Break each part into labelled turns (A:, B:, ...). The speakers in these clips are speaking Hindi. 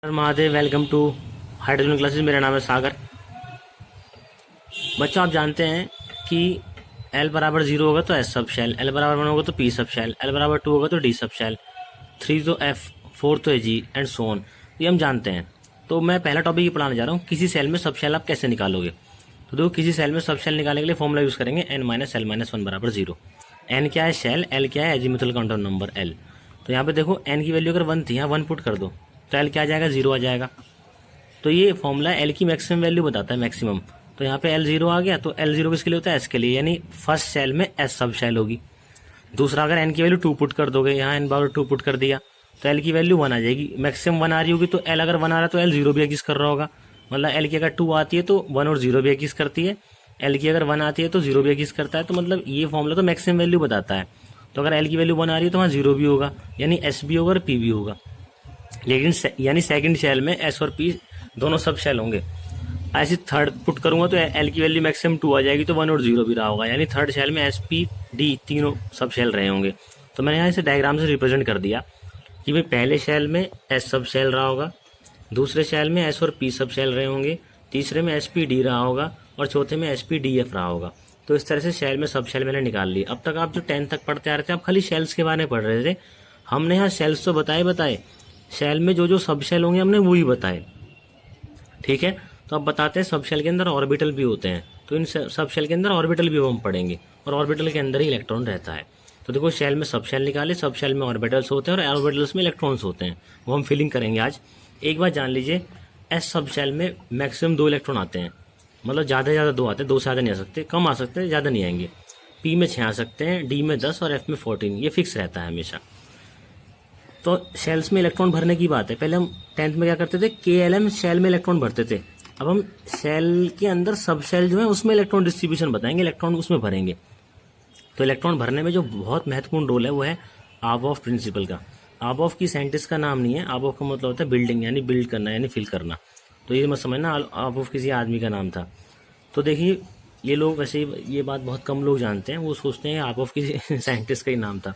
A: Mahadev, welcome to hydrogen classes. मेरा नाम है सागर। बच्चों, आप जानते हैं कि L बराबर 0 होगा तो S सब शेल, L बराबर 1 होगा तो P सब शेल, L बराबर 2 होगा तो D सब शेल, 3 तो F, 4 तो G एंड सो ऑन। ये हम जानते हैं। तो मैं पहला टॉपिक ये पढ़ाने जा रहा हूँ, किसी सेल में सब शेल आप कैसे निकालोगे। तो देखो, किसी सेल में सब शेल निकालने के लिए फॉर्मूला यूज़ करेंगे n माइनस एल माइनस 1 बराबर 0। n क्या है शेल, L क्या है एजीमुथल कंट्रोल नंबर L। तो यहाँ पे देखो, n की वैल्यू अगर 1 थी, यहाँ 1 पुट कर दो तो L क्या आ जाएगा, 0 आ जाएगा। तो ये फॉर्मूला L की मैक्सिमम वैल्यू बताता है, मैक्सिमम। तो यहाँ पे L 0 आ गया, तो L 0 किसके लिए होता है, S के लिए, यानी फर्स्ट शेल में S सब शेल होगी। दूसरा, अगर N की वैल्यू 2 पुट कर दोगे, यहाँ N बराबर 2 पुट कर दिया तो L की वैल्यू 1 आ जाएगी। मैक्सिमम 1 आ रही होगी तो L अगर 1 आ रहा है तो L 0 भी एग्जिस्ट कर रहा होगा। मतलब L की अगर 2 आती है तो 1 और 0 भी एग्जिस्ट करती है, L की अगर 1 आती है तो 0 भी एग्जिस्ट करता है। तो मतलब ये फॉर्मूला तो मैक्सिमम वैल्यू बताता है। तो अगर L की वैल्यू 1 आ रही है तो वहाँ 0 भी होगा, यानी S भी होगा और P भी होगा। लेकिन यानी सेकंड शेल में S और P दोनों सब शेल होंगे। ऐसे थर्ड पुट करूंगा तो L की वैल्यू मैक्सिमम 2 आ जाएगी, तो 1 और 0 भी रहा होगा, यानी थर्ड शेल में S P D तीनों सब शेल रहे होंगे। तो मैंने यहाँ इसे डायग्राम से रिप्रेजेंट कर दिया कि भाई पहले शेल में S सब शेल रहा होगा, दूसरे शेल में S और P सब शेल रहे होंगे, तीसरे में SP D रहा होगा और चौथे में SP D F रहा होगा। तो इस तरह से शेल में सब शेल मैंने निकाल ली। अब तक आप जो 10 तक पढ़ते आ रहे थे, आप खाली शेल्स के बारे में पढ़ रहे थे। हमने यहाँ शेल्स तो बताए, शेल में जो जो सब शेल होंगे हमने वही बताए, ठीक है। तो अब बताते हैं सब शेल के अंदर ऑर्बिटल भी होते हैं। तो इन सब शेल के अंदर ऑर्बिटल भी हम पढ़ेंगे, और ऑर्बिटल के अंदर ही इलेक्ट्रॉन रहता है। तो देखो, शेल में सब शेल निकाले, सब शेल में ऑर्बिटल्स होते हैं और ऑर्बिटल्स में इलेक्ट्रॉन्स होते हैं, वो हम फिलिंग करेंगे आज। एक बात जान लीजिए, एस सब शेल में मैक्सिमम 2 इलेक्ट्रॉन आते हैं, मतलब ज़्यादा से ज़्यादा 2 आते हैं, 2 से ज़्यादा नहीं आ सकते, कम आ सकते हैं, ज़्यादा नहीं आएंगे। पी में 6 आ सकते हैं, डी में 10 और एफ में 14, ये फिक्स रहता है हमेशा। तो शेल्स में इलेक्ट्रॉन भरने की बात है। पहले हम 10th में क्या करते थे, KLM शेल में इलेक्ट्रॉन भरते थे। अब हम शेल के अंदर सब शेल जो है उसमें इलेक्ट्रॉन डिस्ट्रीब्यूशन बताएंगे, इलेक्ट्रॉन उसमें भरेंगे। तो इलेक्ट्रॉन भरने में जो बहुत महत्वपूर्ण रोल है वो है आबॉफ प्रिंसिपल का। आबॉफ की साइंटिस्ट का नाम नहीं है, आबॉफ का मतलब होता है बिल्डिंग, यानी बिल्ड करना, यानी फिल करना। तो ये मत समझना आबॉफ किसी आदमी का नाम था। तो देखिए, ये लोग वैसे ये बात बहुत कम लोग जानते हैं, वो सोचते हैं आबॉफ किसी साइंटिस्ट का ही नाम था।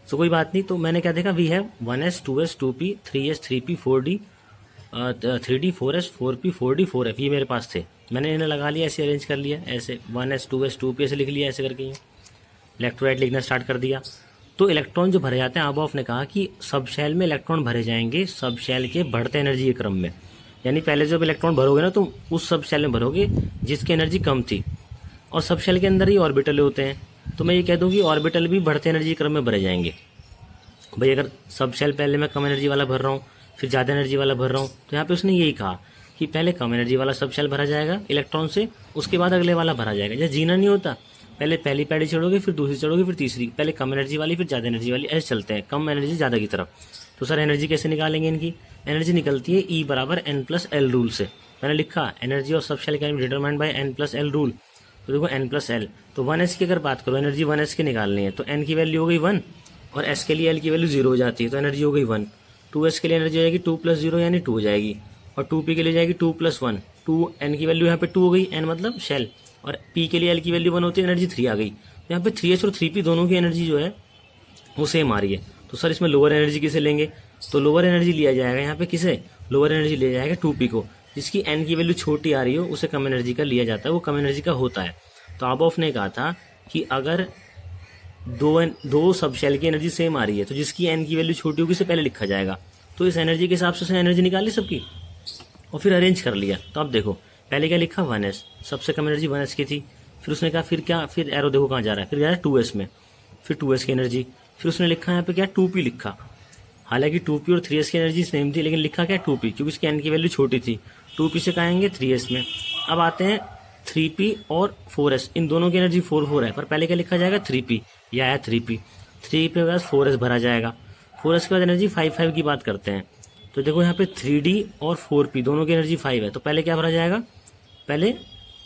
A: तो कोई बात नहीं। तो मैंने क्या देखा, we have 1s 2s 2p 3s 3p 4d 3d 4s 4p 4d 4f, ये मेरे पास थे। मैंने इन्हें लगा लिया, ऐसे अरेंज कर लिया, ऐसे 1s 2s 2p ऐसे लिख लिया, ऐसे करके इलेक्ट्रोलाइट लिखना स्टार्ट कर दिया। तो इलेक्ट्रॉन जो भरे जाते हैं, आबॉफ ने कहा कि सब शेल में इलेक्ट्रॉन भरे जाएंगे सब शेल के बढ़ते एनर्जी के क्रम में। यानी पहले जब इलेक्ट्रॉन भरोगे ना, तो उस सब शेल में भरोगे जिसकी एनर्जी कम थी, और सब शेल के अंदर ही ऑर्बिटल होते हैं। तो मैं ये कह दूं कि ऑर्बिटल भी बढ़ते एनर्जी क्रम में भरे जाएंगे। भाई अगर सब शेल पहले मैं कम एनर्जी वाला भर रहा हूँ, फिर ज़्यादा एनर्जी वाला भर रहा हूँ, तो यहाँ पे उसने यही कहा कि पहले कम एनर्जी वाला सब शेल भरा जाएगा इलेक्ट्रॉन से, उसके बाद अगले वाला भरा जाएगा। जैसे जीना नहीं होता, पहले पहली पैड़ी चढ़ोगे, फिर दूसरी चढ़ोगे, फिर तीसरी, पहले कम एनर्जी वाली, फिर ज़्यादा एनर्जी वाली, ऐसे चलते हैं, कम एनर्जी ज़्यादा की तरफ। तो सर एनर्जी कैसे निकालेंगे इनकी? एनर्जी निकलती है E बराबर N+L रूल से। मैंने लिखा energy of sub shell can be determined by N+L rule. तो देखो N+L, तो 1s की अगर बात करो, एनर्जी 1s की निकालनी है, तो n की वैल्यू हो गई 1, और s के लिए l की वैल्यू 0 हो जाती है, तो एनर्जी हो गई 1। 2s के लिए एनर्जी हो जाएगी 2 + 0 यानी 2 हो जाएगी, और 2p के लिए जाएगी 2 + 1, 2, n की वैल्यू यहाँ पे 2 हो गई, n मतलब शेल, और p के लिए l की वैल्यू 1 होती है, एनर्जी 3 आ गई। तो यहाँ पे 3s और 3p दोनों की एनर्जी जो है वो सेम आ रही है। तो सर इसमें लोअर एनर्जी किसे लेंगे? तो लोअर एनर्जी लिया जाएगा यहाँ पे किसे? लोअर एनर्जी लिया जाएगा 2p को, जिसकी n की वैल्यू छोटी आ रही हो उसे कम एनर्जी का लिया जाता है, वो कम एनर्जी का होता है। तो आबॉफ ने कहा था कि अगर दो सब शेल की एनर्जी सेम आ रही है, तो जिसकी n की वैल्यू छोटी होगी उसे पहले लिखा जाएगा। तो इस एनर्जी के हिसाब से उसने एनर्जी निकाली सबकी और फिर अरेंज कर लिया। तो अब देखो, पहले क्या लिखा, 1s, सबसे कम एनर्जी 1s की थी। फिर उसने कहा फिर क्या, फिर एरो देखो कहाँ जा रहा है, फिर जा रहा है 2s में, फिर 2s की एनर्जी, फिर उसने लिखा यहाँ पे क्या, 2p लिखा। हालांकि 2p और 3s की एनर्जी सेम थी, लेकिन लिखा क्या 2p, क्योंकि इसकी n की वैल्यू छोटी थी। 2p से कहाँ आएंगे 3s में। अब आते हैं 3p और 4s, इन दोनों की एनर्जी 4 है, पर पहले क्या लिखा जाएगा 3p, या है 3p, 3p के बाद 4s भरा जाएगा। 4s के बाद एनर्जी 5 की बात करते हैं। तो देखो यहाँ पे 3d और 4p दोनों की एनर्जी 5 है, तो पहले क्या भरा जाएगा, पहले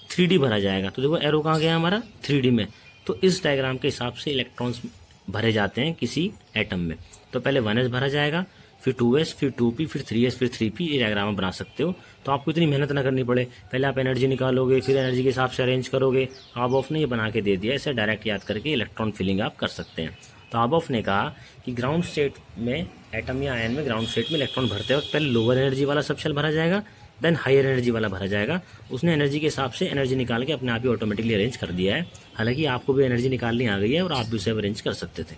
A: 3d भरा जाएगा। तो देखो एरो कहाँ गया हमारा, 3d में। तो इस डायग्राम के हिसाब से इलेक्ट्रॉन्स भरे जाते हैं किसी एटम में। तो पहले 1s भरा जाएगा, फिर 2s, फिर 2p, फिर 3s, फिर 3p, ये डायग्राम आप बना सकते हो। तो आपको इतनी मेहनत ना करनी पड़े, पहले आप एनर्जी निकालोगे, फिर एनर्जी के हिसाब से अरेंज करोगे। आबॉफ ने ये बना के दे दिया, इसे डायरेक्ट याद करके इलेक्ट्रॉन फिलिंग आप कर सकते हैं। तो आबोफ ने कहा कि ग्राउंड स्टेट में एटम या आयन में ग्राउंड स्टेट में इलेक्ट्रॉन भरते वक्त पहले लोअर एनर्जी वाला सब शेल भरा जाएगा, देन हायर एनर्जी वाला भरा जाएगा। उसने एनर्जी के हिसाब से एनर्जी निकाल के अपने आप ही ऑटोमेटिकली अरेंज कर दिया है। हालांकि आपको भी एनर्जी निकालनी आ गई है और आप भी उसे अरेंज कर सकते थे।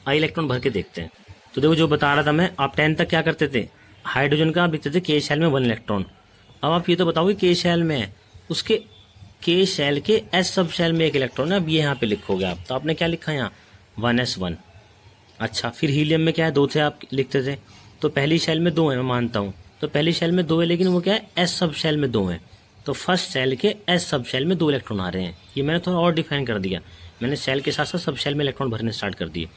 A: आइए इलेक्ट्रॉन भर के देखते हैं। तो देखो जो बता रहा था मैं, आप 10 तक क्या करते थे, हाइड्रोजन का आप लिखते थे के शेल में 1 इलेक्ट्रॉन। अब आप ये तो बताओगे के शेल में है, उसके के शेल के एस सब शेल में 1 इलेक्ट्रॉन है। अब ये यहाँ पे लिखोगे आप, तो आपने क्या लिखा यहाँ 1s1। अच्छा, फिर हीलियम में क्या है 2 थे आप लिखते थे, तो पहली शेल में 2 है, मैं मानता हूँ। तो पहली शेल में 2 है, लेकिन वो क्या है एस सब शेल में 2 है। तो फर्स्ट शेल के एस सब शेल में 2 इलेक्ट्रॉन आ रहे हैं। ये मैंने थोड़ा और डिफाइन कर दिया, मैंने शेल के साथ साथ सब शेल में इलेक्ट्रॉन भरने स्टार्ट कर दिए।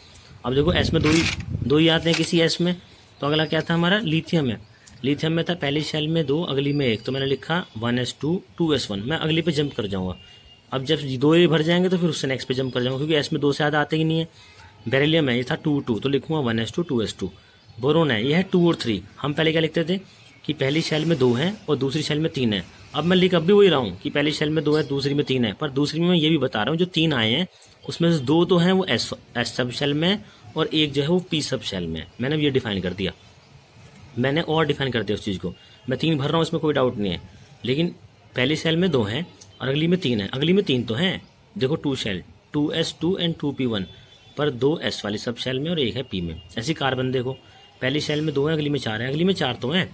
A: अब देखो एस में दो ही आते हैं किसी एस में। तो अगला क्या था हमारा, लिथियम है। लिथियम में था पहली शेल में 2, अगली में 1, तो मैंने लिखा 1s2 2s1। मैं अगली पे जंप कर जाऊंगा। अब जब 2 ही भर जाएंगे तो फिर उससे नेक्स्ट पे जंप कर जाऊंगा, क्योंकि एस में 2 से ज़्यादा आते ही नहीं है। बेरिलियम है, ये था 2 तो लिखूंगा 1s2 2s2। बोरोन है, ये है 2 और 3। हम पहले क्या लिखते थे कि पहली शेल में 2 हैं और दूसरी शेल में 3 है। अब मैं लिख अब भी वही रहा हूँ कि पहली शेल में 2 है, दूसरी में 3 है। पर दूसरी में मैं ये भी बता रहा हूँ जो 3 आए हैं उसमें से 2 तो हैं वो एस सब शेल में और 1 जो है वो पी सब शेल में। मैंने ये डिफाइन कर दिया, मैंने और डिफाइन कर दिया उस चीज़ को। मैं 3 भर रहा हूँ, इसमें कोई डाउट नहीं है, लेकिन पहली शेल में 2 हैं और अगली में 3 है। अगली में 3 तो हैं, देखो 2 शेल 2s2 एंड 2p1, पर 2 एस वाली सब शेल में और 1 है पी में। ऐसी कार्बन देखो, पहली शेल में 2 है, अगली में 4 है, अगली में 4 तो हैं।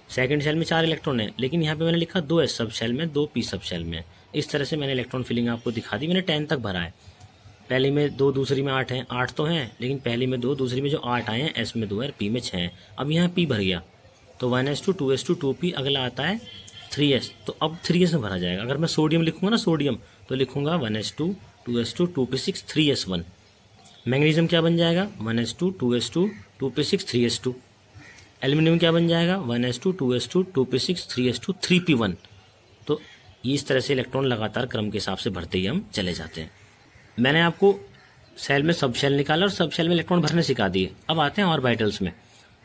A: सेकंड शेल में 4 इलेक्ट्रॉन है, लेकिन यहाँ पे मैंने लिखा 2 एस सब शेल में 2 पी सब शेल में। इस तरह से मैंने इलेक्ट्रॉन फिलिंग आपको दिखा दी। मैंने 10 तक भरा है, पहली में 2, दूसरी में 8 हैं। 8 तो हैं, लेकिन पहली में 2, दूसरी में जो 8 आए हैं एस में 2 है और पी में 6 हैं। अब यहाँ पी भर गया, तो 1s2 2s2 2p, अगला आता है 3s, तो अब 3s में भरा जाएगा। अगर मैं सोडियम लिखूंगा ना, सोडियम, तो लिखूंगा 1s2 2s2 2p6 3s1। Magnesium क्या बन जाएगा 1s2 2s2 2p6 3s2। Aluminium क्या बन जाएगा 1s2 2s2 2p6 3s2 3p1। तो इस तरह से इलेक्ट्रॉन लगातार क्रम के हिसाब से भरते ही हम चले जाते हैं। मैंने आपको सेल में सब शेल निकाला और सब शेल में इलेक्ट्रॉन भरने सिखा दिए। अब आते हैं ऑर्बिटल्स में।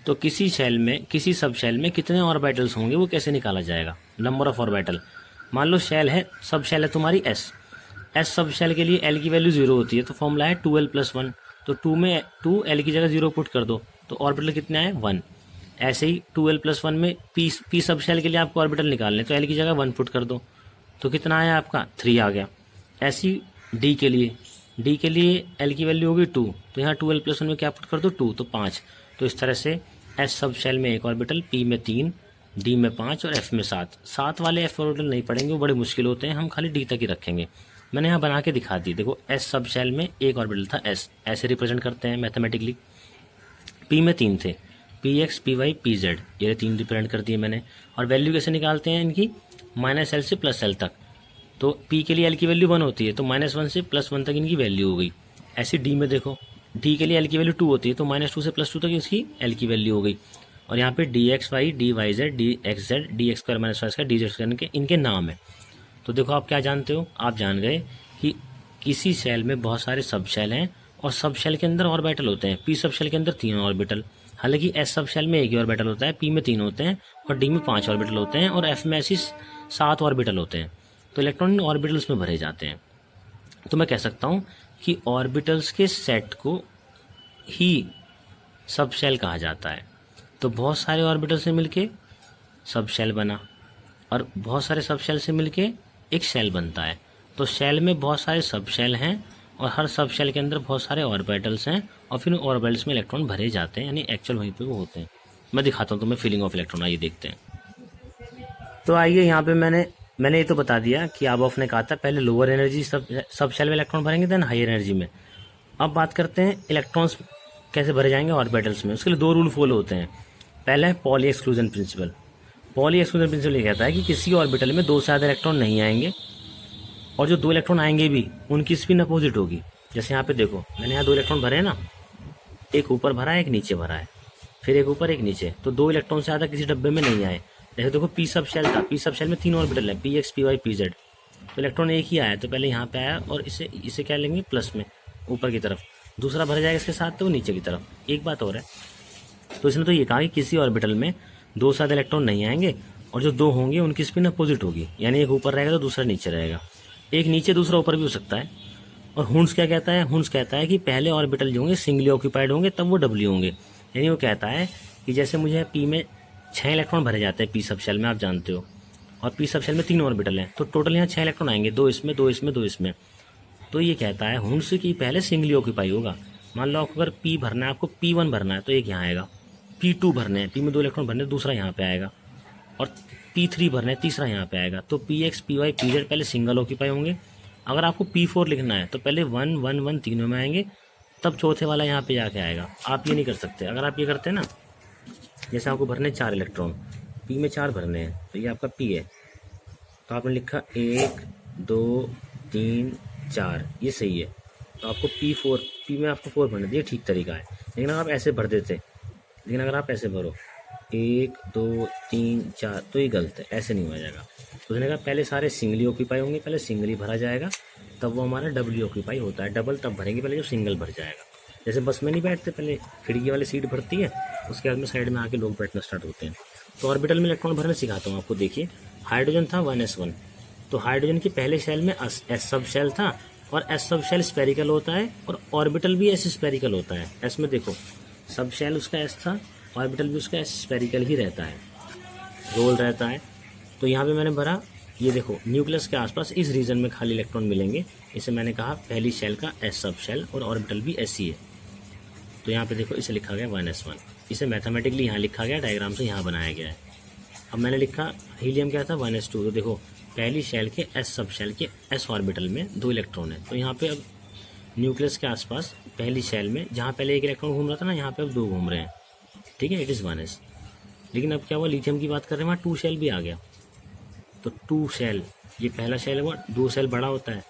A: तो किसी शेल में, किसी सब शेल में कितने ऑर्बिटल्स होंगे वो कैसे निकाला जाएगा, नंबर ऑफ ऑर्बिटल। मान लो शेल है, सब शेल है तुम्हारी एस सब शेल के लिए एल की वैल्यू 0 होती है, तो फॉर्मूला है 2l+1। तो 2 में 2 एल की जगह 0 पुट कर दो, तो ऑर्बिटल कितने आए 1। ऐसे ही 2l+1 में पी सब शेल के लिए आपको ऑर्बिटल निकालने, तो एल की जगह 1 पुट कर दो, तो कितना आया आपका 3 आ गया। ऐसी डी के लिए एल की वैल्यू होगी 2, तो यहाँ 2l+1 में क्या पुट कर दो 2, तो 5। तो इस तरह से एस सब शेल में 1 ऑर्बिटल, पी में 3, डी में 5 और एफ में 7 वाले एफ ऑर्बिटल नहीं पढ़ेंगे, वो बड़े मुश्किल होते हैं, हम खाली डी तक ही रखेंगे। मैंने यहाँ बना के दिखा दी, देखो एस सब शेल में 1 ऑर्बिटल था एस, ऐसे रिप्रेजेंट करते हैं मैथमेटिकली। पी में 3 थे, p x p y p z, ये 3 रिप्रेजेंट कर दिए मैंने। और वैल्यू कैसे निकालते हैं इनकी, -l से +l तक। तो पी के लिए एल की वैल्यू 1 होती है, तो -1 से +1 तक इनकी वैल्यू हो गई। ऐसे डी में देखो, डी के लिए एल की वैल्यू 2 होती है, तो -2 से +2 तक इसकी एल की वैल्यू हो गई। और यहाँ पे d x y d y z d x z d x square minus y square d z square इनके नाम है। तो देखो आप क्या जानते हो, आप जान गए कि किसी शेल में बहुत सारे सब शेल हैं और सब शेल के अंदर ऑर्बिटल होते हैं। पी सब शेल के अंदर 3 ऑर्बिटल, हालांकि एस सब शेल में 1 ही ऑर्बिटल होता है, पी में 3 होते हैं और डी में 5 ऑर्बिटल होते हैं और एफ में ऐसी 7 ऑर्बिटल होते हैं। तो इलेक्ट्रॉन ऑर्बिटल्स में भरे जाते हैं। तो मैं कह सकता हूँ कि ऑर्बिटल्स के सेट को ही सब शेल कहा जाता है। तो बहुत सारे ऑर्बिटल से मिलके सब शेल बना और बहुत सारे सब शेल से मिलके एक शेल बनता है। तो शेल में बहुत सारे सब शेल हैं और हर सब शेल के अंदर बहुत सारे ऑर्बिटल्स हैं और फिर ऑर्बिटल्स में इलेक्ट्रॉन भरे जाते हैं, यानी एक्चुअल वहीं पे वो होते हैं। मैं दिखाता हूँ तुम्हें फीलिंग ऑफ इलेक्ट्रॉन, आइए देखते हैं। तो आइए यहाँ पे मैंने ये तो बता दिया कि आबोफ ने कहा था पहले लोअर एनर्जी सब शेल में इलेक्ट्रॉन भरेंगे देन हायर एनर्जी में। अब बात करते हैं इलेक्ट्रॉन्स कैसे भरे जाएंगे ऑर्बिटल्स में। उसके लिए 2 रूल फॉलो होते हैं। पहला है poly exclusion principle. Poly exclusion principle ये कहता है कि किसी ऑर्बिटल में 2 से ज़्यादा इलेक्ट्रॉन नहीं आएंगे और जो 2 इलेक्ट्रॉन आएंगे भी उनकी स्पिन अपोजिट होगी। जैसे यहाँ पे देखो, मैंने यहाँ 2 इलेक्ट्रॉन भरे हैं ना, एक ऊपर भरा है एक नीचे भरा है, फिर एक ऊपर एक नीचे, तो 2 इलेक्ट्रॉन से ज़्यादा किसी डब्बे में नहीं आए। जैसे देखो पी सब शेल था, पी सब शेल में 3 ऑर्बिटल है, p x p y p z, तो इलेक्ट्रॉन एक ही आया, तो पहले यहाँ पे आया और इसे क्या लेंगे प्लस में ऊपर की तरफ, दूसरा भर जाएगा इसके साथ तो नीचे की तरफ। एक बात और है, तो इसने तो ये कहा कि किसी ऑर्बिटल में 2 से ज़्यादा इलेक्ट्रॉन नहीं आएंगे और जो 2 होंगे उनकी स्पिन अपोजिट होगी, यानी एक ऊपर रहेगा तो दूसरा नीचे रहेगा, एक नीचे दूसरा ऊपर भी हो सकता है। और हुंस क्या कहता है, हुंस कहता है कि पहले ऑर्बिटल जो होंगे सिंगली ऑक्यूपाइड होंगे तब वो डब्ल्यू होंगे। यानी वो कहता है कि जैसे मुझे पी में 6 इलेक्ट्रॉन भरे जाते हैं पी सब शेल में, आप जानते हो, और पी सब शेल में 3 ऑर्बिटल हैं, तो टोटल यहाँ 6 इलेक्ट्रॉन आएंगे, 2 इसमें 2 इसमें 2 इसमें। तो ये कहता है हुंस कि पहले सिंगली ऑक्यूपाई होगा। मान लो आपको अगर पी भरना है, आपको P1 भरना है तो एक यहाँ आएगा, P2 भरने हैं, पी में 2 इलेक्ट्रॉन भरने दूसरा यहाँ पे आएगा, और P3 भरना है तीसरा यहाँ पे आएगा। तो PX PY PZ पहले सिंगल ऑक्यूपाई होंगे। अगर आपको P4 लिखना है तो पहले 1 1 1 तीनों में आएंगे, तब चौथे वाला यहाँ पे जाके आएगा। आप ये नहीं कर सकते। अगर आप ये करते हैं ना, जैसे आपको भरने 4 इलेक्ट्रॉन, पी में 4 भरने हैं, तो ये आपका पी है, तो आपने लिखा 1 2 3 4, ये सही है। तो आपको P4, पी में आपको 4 भरने दिए, ठीक तरीका है। लेकिन अगर आप ऐसे भर देते, लेकिन अगर आप ऐसे भरो 1 2 3 4, तो ये गलत है, ऐसे नहीं हो जाएगा। तो उसने कहा पहले सारे सिंगली ऑक्यूपाई होंगे, पहले सिंगली भरा जाएगा, तब वो हमारा डबल ऑक्यूपाई होता है। डबल तब भरेंगे पहले जब सिंगल भर जाएगा। जैसे बस में नहीं बैठते, पहले खिड़की वाली सीट भरती है, उसके बाद में साइड में आके लोग बैठना स्टार्ट होते हैं। तो ऑर्बिटल में इलेक्ट्रॉन भरना सिखाता हूँ आपको। देखिए, हाइड्रोजन था 1s1, तो हाइड्रोजन के पहले शेल में एस सब शेल था, और एस सब शेल स्पेरिकल होता है, और ऑर्बिटल भी एस स्पेरिकल होता है। एस में देखो सब शेल उसका एस था, ऑर्बिटल भी उसका एस स्पेरिकल ही रहता है, रोल रहता है। तो यहाँ पे मैंने भरा, ये देखो न्यूक्लियस के आसपास इस रीजन में खाली इलेक्ट्रॉन मिलेंगे, इसे मैंने कहा पहली शेल का एस सब शेल, और ऑर्बिटल भी एस ही है। तो यहाँ पे देखो इसे लिखा गया 1s1, इसे मैथमेटिकली यहाँ लिखा गया, डायग्राम से यहाँ बनाया गया है। अब मैंने लिखा हीलियम क्या था 1s2, तो देखो पहली शेल के एस सब शेल के एस ऑर्बिटल में 2 इलेक्ट्रॉन है। तो यहाँ पे अब न्यूक्लियस के आसपास पहली शेल में जहाँ पहले 1 इलेक्ट्रॉन घूम रहा था ना, यहाँ पे अब 2 घूम रहे हैं, ठीक है, इट इज़ 1s। लेकिन अब क्या हुआ, लिथियम की बात कर रहे हैं, वहाँ 2 शेल भी आ गया। तो 2 शेल, ये पहला शेल है, वो 2 शेल बड़ा होता है,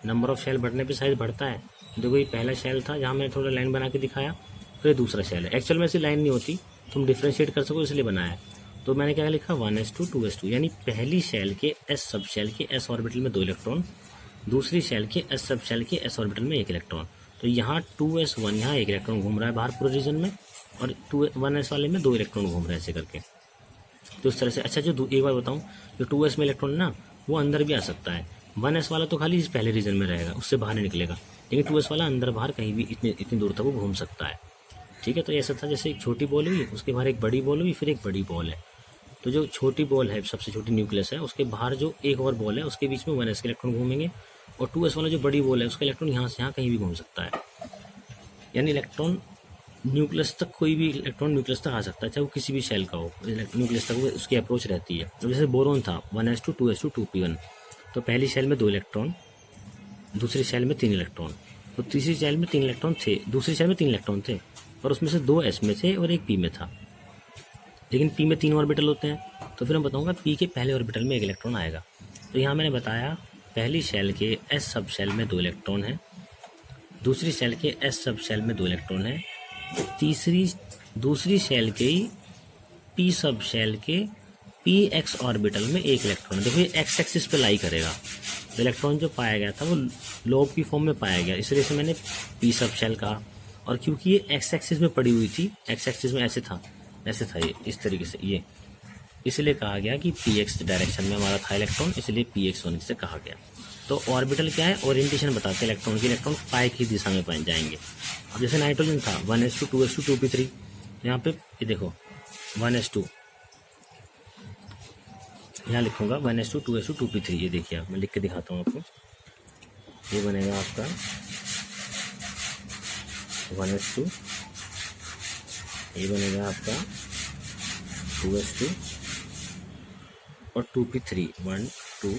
A: नंबर ऑफ शेल बढ़ने पे साइज बढ़ता है। देखो ये पहला शेल था जहाँ मैंने थोड़ा लाइन बना के दिखाया, फिर दूसरा शेल है। एक्चुअल में ऐसी लाइन नहीं होती, तुम डिफ्रेंशिएट कर सको इसलिए बनाया है। तो मैंने क्या लिखा 1s2 2s2, यानी पहली शेल के एस सब शेल के एस ऑर्बिटल में 2 इलेक्ट्रॉन, दूसरी शेल के एस सब शेल के एस ऑर्बिटल में 1 इलेक्ट्रॉन। तो यहाँ 2s1, यहाँ 1 इलेक्ट्रॉन घूम रहा है बाहर पूरे रीजन में, और 1s वाले में 2 इलेक्ट्रॉन घूम रहे हैं ऐसे करके। तो इस तरह से। अच्छा, जो एक बार बताऊँ, जो 2s में इलेक्ट्रॉन ना, वो अंदर भी आ सकता है। 1s वाला तो खाली इस पहले रीजन में रहेगा, उससे बाहर नहीं निकलेगा, लेकिन 2s वाला अंदर बाहर कहीं भी इतनी दूर तक वो घूम सकता है, ठीक है। तो ऐसा था, जैसे एक छोटी बॉल हुई, उसके बाहर एक बड़ी बॉल हुई, फिर एक बड़ी बॉल है। तो जो छोटी बॉल है, सबसे छोटी न्यूक्लियस है, उसके बाहर जो एक और बॉल है, उसके बीच में 1s के इलेक्ट्रॉन घूमेंगे, और 2s वाला जो बड़ी बॉल है, उसका इलेक्ट्रॉन यहाँ से यहाँ कहीं भी घूम सकता है। यानी इलेक्ट्रॉन न्यूक्लियस तक, कोई भी इलेक्ट्रॉन न्यूक्लियस तक आ सकता है, चाहे वो किसी भी शेल का हो, न्यूक्लियस तक वो उसकी अप्रोच रहती है। तो जैसे बोरोन था 1s2 2s2 2p1, तो पहली शेल में 2 इलेक्ट्रॉन, दूसरी शेल में 3 इलेक्ट्रॉन, तो तीसरी शेल में 3 इलेक्ट्रॉन थे, दूसरी शेल में 3 इलेक्ट्रॉन थे, और उसमें से 2 एस में थे और एक पी में था। लेकिन पी में 3 ऑर्बिटल होते हैं, तो फिर मैं बताऊंगा पी के पहले ऑर्बिटल में 1 इलेक्ट्रॉन आएगा। तो यहाँ मैंने बताया पहली शेल के एस सब शेल में 2 इलेक्ट्रॉन है, दूसरी शेल के एस सब शेल में 2 इलेक्ट्रॉन है, दूसरी शेल के पी सब शेल के पी एक्स ऑर्बिटल में 1 इलेक्ट्रॉन। देखो ये एक्स एक्सिस पे लाई करेगा, तो इलेक्ट्रॉन जो पाया गया था वो लोब की फॉर्म में पाया गया, इसलिए से मैंने पी सब शेल कहा। और क्योंकि ये एक्स एक्सिस में पड़ी हुई थी, एक्स एक्सिस में ऐसे था ये इस तरीके से, ये इसलिए कहा गया कि पी एक्स डायरेक्शन में हमारा था इलेक्ट्रॉन, इसलिए पी एक्स होने से कहा गया। तो ऑर्बिटल क्या है, ओरिएंटेशन बताते हैं इलेक्ट्रॉन की, इलेक्ट्रॉन पाई की दिशा में पाए जाएंगे। अब जैसे नाइट्रोजन था 1s2 2s2 2p3, यहाँ पे ये देखो 1s2, यहाँ लिखूंगा 1s2 2s2 2p3, ये देखिए आप, मैं लिख के दिखाता हूँ आपको। ये बनेगा आपका 1s2, ये बनेगा आपका 2s2 और 2p3, 1 2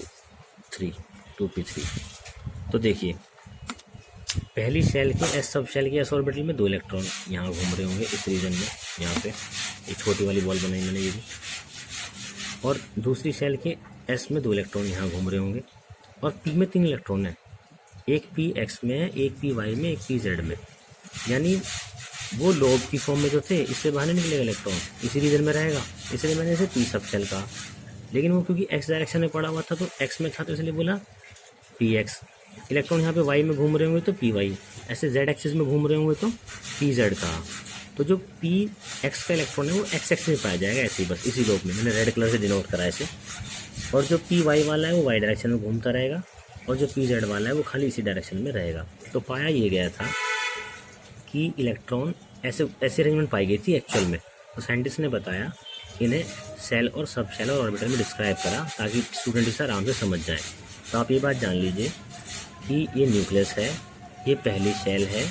A: 3 2p3। तो देखिए पहली शेल के एस सब शेल के एस ऑर्बिटल में 2 इलेक्ट्रॉन यहाँ घूम रहे होंगे इस रीजन में, यहाँ पे एक छोटी वाली बॉल बनाई मैंने ये भी, और दूसरी शेल के एस में 2 इलेक्ट्रॉन यहाँ घूम रहे होंगे, और पी में 3 इलेक्ट्रॉन है, एक पी एक्स में है, एक पी वाई में, एक पी जेड में। यानी वो लोब की फॉर्म में जो थे, इससे बाहर नहीं निकलेगा इलेक्ट्रॉन, इसी रीजन में रहेगा, इसलिए मैंने इसे पी सब शेल कहा। लेकिन वो क्योंकि एक्स डायरेक्शन में पड़ा हुआ था, तो एक्स में था, तो इसलिए बोला पी एक्स। इलेक्ट्रॉन यहाँ पे वाई में घूम रहे होंगे तो पी वाई, ऐसे जेड एक्सिस में घूम रहे होंगे तो पी जेड कहा। तो जो पी एक्स का इलेक्ट्रॉन है वो एक्स एक्सिस में पाया जाएगा, ऐसे ही बस इसी लोब में, मैंने रेड कलर से डिनोट करा ऐसे। और जो पी वाई वाला है वो वाई डायरेक्शन में घूमता रहेगा, और जो पी जेड वाला है वो खाली इसी डायरेक्शन में रहेगा। तो पाया ये गया था कि इलेक्ट्रॉन ऐसे ऐसी अरेंजमेंट पाई गई थी एक्चुअल में। तो साइंटिस्ट ने बताया, इन्हें सेल और सब शेल और ऑर्बिटल में डिस्क्राइब करा ताकि स्टूडेंट इसे आराम से समझ जाए। तो आप ये बात जान लीजिए कि ये न्यूक्लियस है, ये पहली शेल है,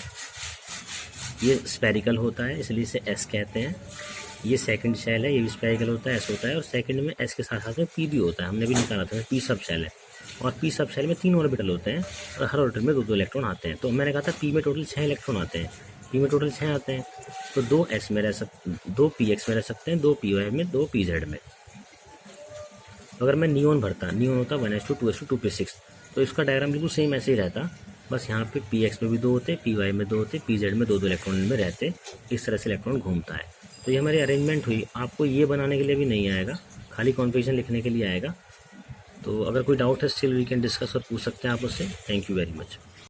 A: ये स्फेरिकल होता है इसलिए इसे एस कहते हैं। ये सेकंड शेल है, ये भी स्फेरिकल होता है, एस होता है। और सेकंड में एस के साथ साथ में पी भी होता है, हमने भी निकाला था, पी सब शेल है। और पी सब शेल में 3 ऑर्बिटल होते हैं और हर ऑर्बिटल में 2-2 इलेक्ट्रॉन आते हैं। तो मैंने कहा था पी में टोटल 6 इलेक्ट्रॉन आते हैं, पी में टोटल 6 आते हैं। तो 2 एस में रह सकते, 2 पी एक्स में रह सकते हैं, 2 पी वाई में, 2 पी जेड में। अगर मैं नियोन भरता, नियोन होता 1s2 2s2 2p6, तो इसका डायग्राम बिल्कुल सेम ऐसे ही रहता। बस यहाँ पे पी एक्स में भी 2 होते, पी वाई में 2 होते, पी जेड में 2-2 इलेक्ट्रॉन में रहते। इस तरह से इलेक्ट्रॉन घूमता है। तो ये हमारी अरेंजमेंट हुई। आपको ये बनाने के लिए भी नहीं आएगा, खाली कॉन्फ़िगरेशन लिखने के लिए आएगा। तो अगर कोई डाउट है स्टिल वी कैन डिस्कस और पूछ सकते हैं आप उससे। Thank you very much.